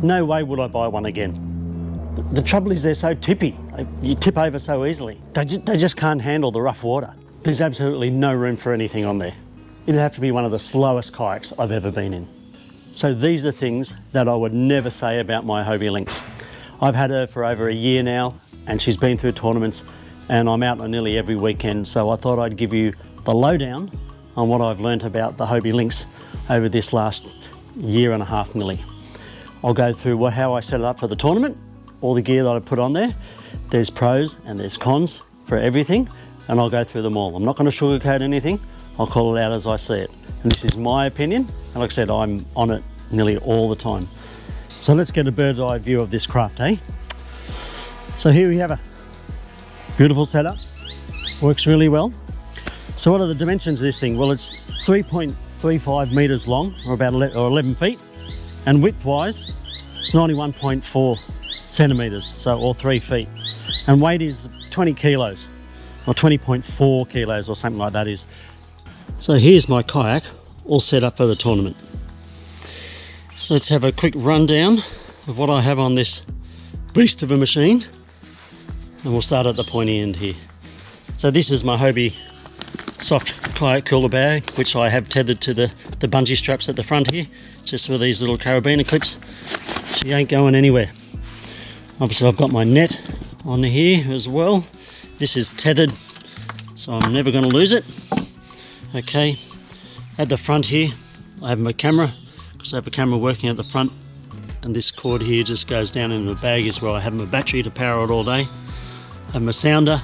No way would I buy one again. The trouble is they're so tippy. You tip over so easily. They just can't handle the rough water. There's absolutely no room for anything on there. It'd have to be one of the slowest kayaks I've ever been in. So these are things that I would never say about my Hobie Lynx. I've had her for over a year now, and she's been through tournaments, and I'm out on nearly every weekend. So I thought I'd give you the lowdown on what I've learnt about the Hobie Lynx over this last year and a half nearly. I'll go through how I set it up for the tournament, all the gear that I put on there. There's pros and there's cons for everything, and I'll go through them all. I'm not going to sugarcoat anything. I'll call it out as I see it. And this is my opinion, and like I said, I'm on it nearly all the time. So let's get a bird's eye view of this craft, eh? So here we have a beautiful setup, works really well. So what are the dimensions of this thing? Well, it's 3.35 meters long, or about 11 feet, and width-wise, it's 91.4 centimeters, so or 3 feet. And weight is 20 kilos, or 20.4 kilos, or something like that is. So here's my kayak, all set up for the tournament. So let's have a quick rundown of what I have on this beast of a machine, and we'll start at the pointy end here. So this is my Hobie soft kayak cooler bag, which I have tethered to the bungee straps at the front here, just with these little carabiner clips. She ain't going anywhere. Obviously I've got my net on here as well. This is tethered, so I'm never going to lose it. Okay, at the front here I have my camera, because I have a camera working at the front, and this cord here just goes down in the bag, is where I have my battery to power it all day. I have my sounder,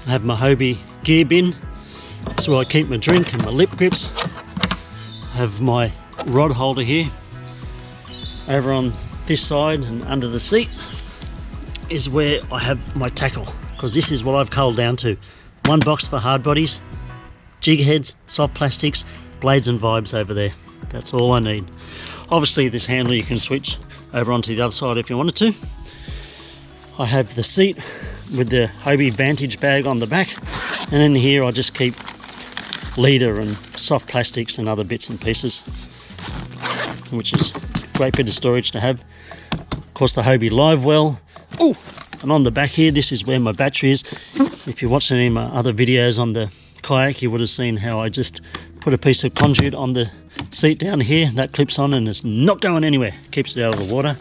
I have my Hobie gear bin, that's where I keep my drink and my lip grips. I have my rod holder here. Over on this side and under the seat is where I have my tackle, because this is what I've culled down to. One box for hard bodies, jig heads, soft plastics, blades and vibes over there. That's all I need. Obviously this handle you can switch over onto the other side if you wanted to. I have the seat with the Hobie Vantage bag on the back, and in here I just keep leader and soft plastics and other bits and pieces, which is a great bit of storage to have. Of course the Hobie Live Well. Oh, and on the back here, this is where my battery is. If you watched any of my other videos on the kayak, you would have seen how I just put a piece of conduit on the seat down here. That clips on and it's not going anywhere. Keeps it out of the water.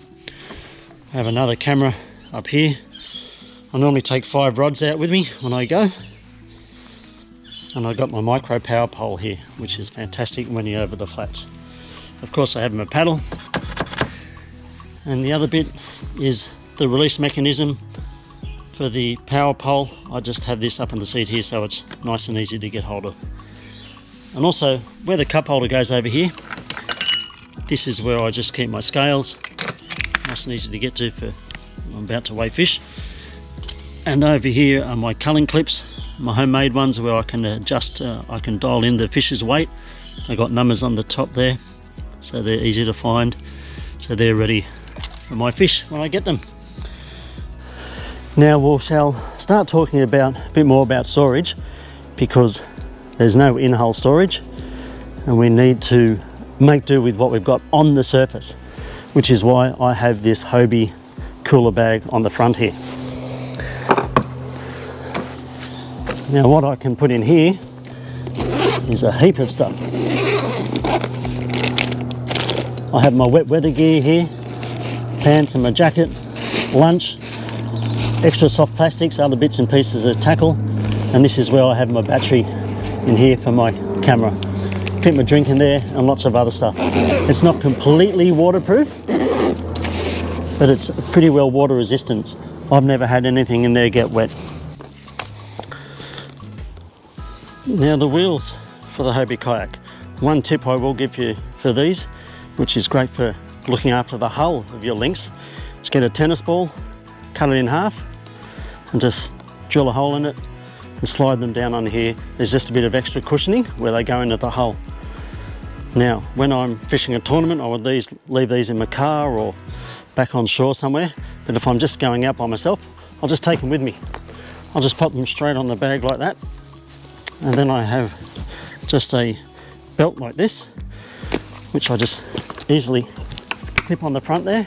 I have another camera up here. I normally take 5 rods out with me when I go. And I got my micro power pole here, which is fantastic when you're over the flats. Of course I have my paddle. And the other bit is the release mechanism for the power pole. I just have this up on the seat here, so it's nice and easy to get hold of. And also where the cup holder goes over here, this is where I just keep my scales, nice and easy to get to for when I'm about to weigh fish. And over here are my culling clips, my homemade ones, where I can adjust, I can dial in the fish's weight. I got numbers on the top there, so they're easy to find, so they're ready for my fish when I get them. Now we shall start talking about a bit more about storage, because there's no in-hull storage and we need to make do with what we've got on the surface, which is why I have this Hobie cooler bag on the front here. Now what I can put in here is a heap of stuff. I have my wet weather gear here, pants and my jacket, lunch, extra soft plastics, other bits and pieces of tackle, and this is where I have my battery in here for my camera. Fit my drink in there and lots of other stuff. It's not completely waterproof, but it's pretty well water resistant. I've never had anything in there get wet. Now the wheels for the Hobie kayak. One tip I will give you for these, which is great for looking after the hull of your Lynx, is get a tennis ball, cut it in half and just drill a hole in it and slide them down on here. There's just a bit of extra cushioning where they go into the hull. Now when I'm fishing a tournament, I would leave these in my car or back on shore somewhere, but if I'm just going out by myself, I'll just take them with me. I'll just pop them straight on the bag like that, and then I have just a belt like this, which I just easily clip on the front there,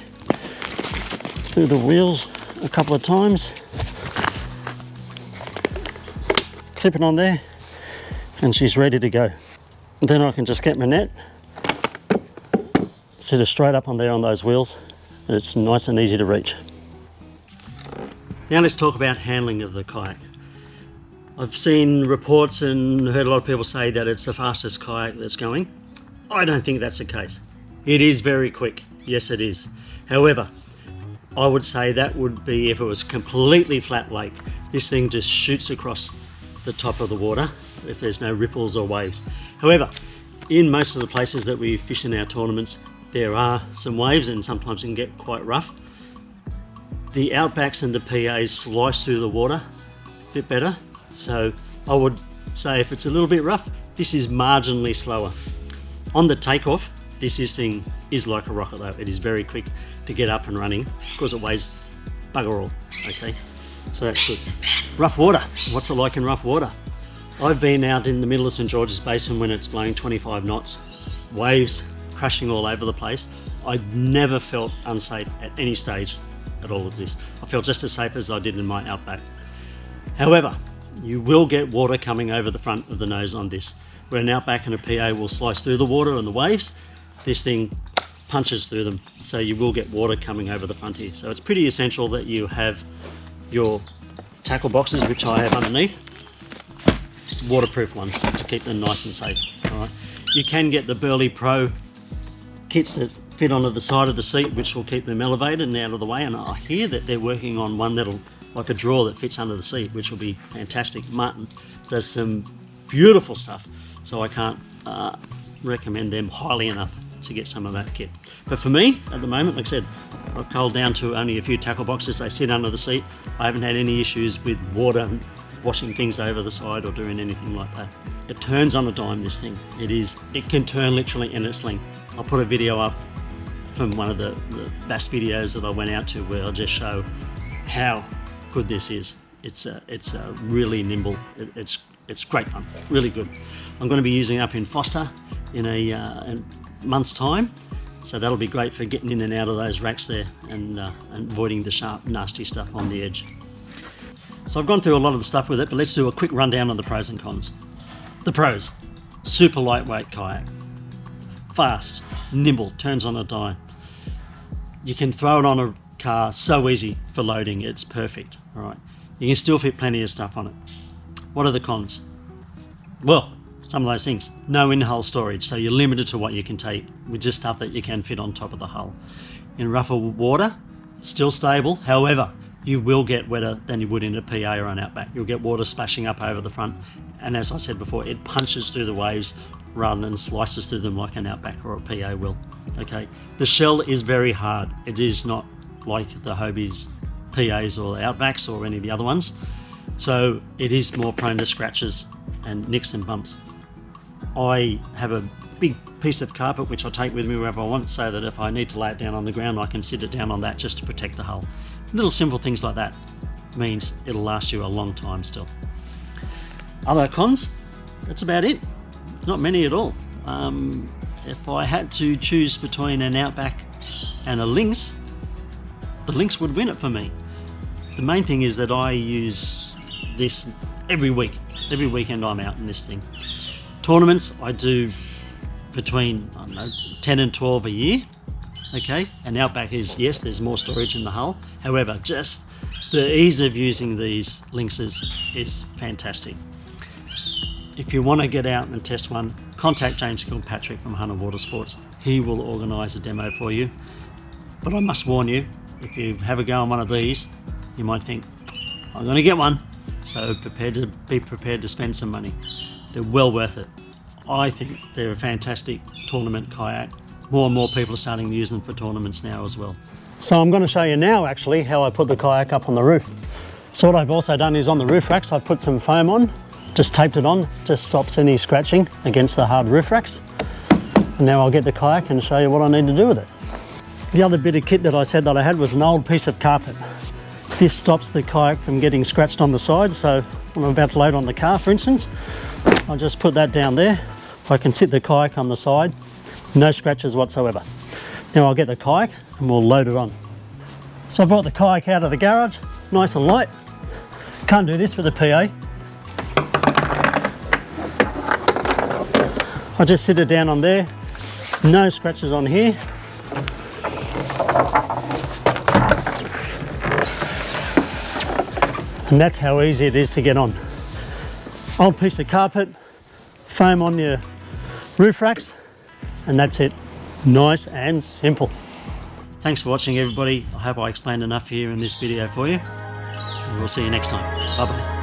through the wheels a couple of times, clip it on there, and she's ready to go. Then I can just get my net, set her straight up on there on those wheels, and it's nice and easy to reach. Now let's talk about handling of the kayak. I've seen reports and heard a lot of people say that it's the fastest kayak that's going. I don't think that's the case. It is very quick, yes it is. However, I would say that would be if it was completely flat lake. This thing just shoots across the top of the water if there's no ripples or waves. However, in most of the places that we fish in our tournaments, there are some waves and sometimes it can get quite rough. The Outbacks and the PAs slice through the water a bit better. So I would say if it's a little bit rough, this is marginally slower. On the takeoff, this thing is like a rocket though. It is very quick to get up and running because it weighs bugger all, okay? So that's good. Rough water, what's it like in rough water? I've been out in the middle of St George's Basin when it's blowing 25 knots, waves crashing all over the place. I've never felt unsafe at any stage at all of this. I felt just as safe as I did in my Outback. However, you will get water coming over the front of the nose on this. Where an Outback and a PA will slice through the water and the waves, this thing punches through them. So you will get water coming over the front here. So it's pretty essential that you have your tackle boxes, which I have underneath, waterproof ones to keep them nice and safe. All right. You can get the Burley Pro kits that fit onto the side of the seat, which will keep them elevated and out of the way. And I hear that they're working on one that'll like a drawer that fits under the seat, which will be fantastic. Martin does some beautiful stuff, so I can't recommend them highly enough to get some of that kit. But for me, at the moment, like I said, I've culled down to only a few tackle boxes. They sit under the seat. I haven't had any issues with water washing things over the side or doing anything like that. It turns on a dime, this thing. It can turn literally in its length. I'll put a video up from one of the bass videos that I went out to where I'll just show how good this is. It's really nimble. It's great fun, really good. I'm going to be using it up in Foster in a month's time, so that'll be great for getting in and out of those racks there and avoiding the sharp, nasty stuff on the edge. So I've gone through a lot of the stuff with it, but let's do a quick rundown on the pros and cons. The pros: super lightweight kayak, fast, nimble, turns on a dime. You can throw it on a car, so easy for loading, it's perfect. All right, you can still fit plenty of stuff on it. What are the cons? Well, some of those things. No in-hull storage, so you're limited to what you can take with just stuff that you can fit on top of the hull. In rougher water, still stable, however, you will get wetter than you would in a PA or an Outback. You'll get water splashing up over the front, and as I said before, it punches through the waves rather than slices through them like an Outback or a PA will. Okay, the shell is very hard. It is not like the Hobie's PAs or Outbacks or any of the other ones, so it is more prone to scratches and nicks and bumps. I have a big piece of carpet which I take with me wherever I want, so that if I need to lay it down on the ground, I can sit it down on that just to protect the hull. Little simple things like that means it'll last you a long time still. Other cons, that's about it. Not many at all. If I had to choose between an Outback and a Lynx, the Lynx would win it for me. The main thing is that I use this every week. Every weekend I'm out in this thing. Tournaments, I do between, I don't know, 10 and 12 a year. Okay, and Outback is, yes, there's more storage in the hull. However, just the ease of using these Lynxes is fantastic. If you want to get out and test one, contact James Kilpatrick from Hunter Watersports. He will organise a demo for you. But I must warn you, if you have a go on one of these, you might think, I'm going to get one. So be prepared to spend some money. They're well worth it. I think they're a fantastic tournament kayak. More and more people are starting to use them for tournaments now as well. So I'm going to show you now actually how I put the kayak up on the roof. So what I've also done is on the roof racks, I've put some foam on, just taped it on, just stops any scratching against the hard roof racks. And now I'll get the kayak and show you what I need to do with it. The other bit of kit that I said that I had was an old piece of carpet. This stops the kayak from getting scratched on the side, so when I'm about to load on the car, for instance, I'll just put that down there. I can sit the kayak on the side, no scratches whatsoever. Now I'll get the kayak and we'll load it on. So I brought the kayak out of the garage, nice and light. Can't do this with the PA. I just sit it down on there, no scratches on here. And that's how easy it is to get on. Old piece of carpet, foam on your roof racks, and that's it. Nice and simple. Thanks for watching, everybody. I hope I explained enough here in this video for you. And we'll see you next time. Bye bye.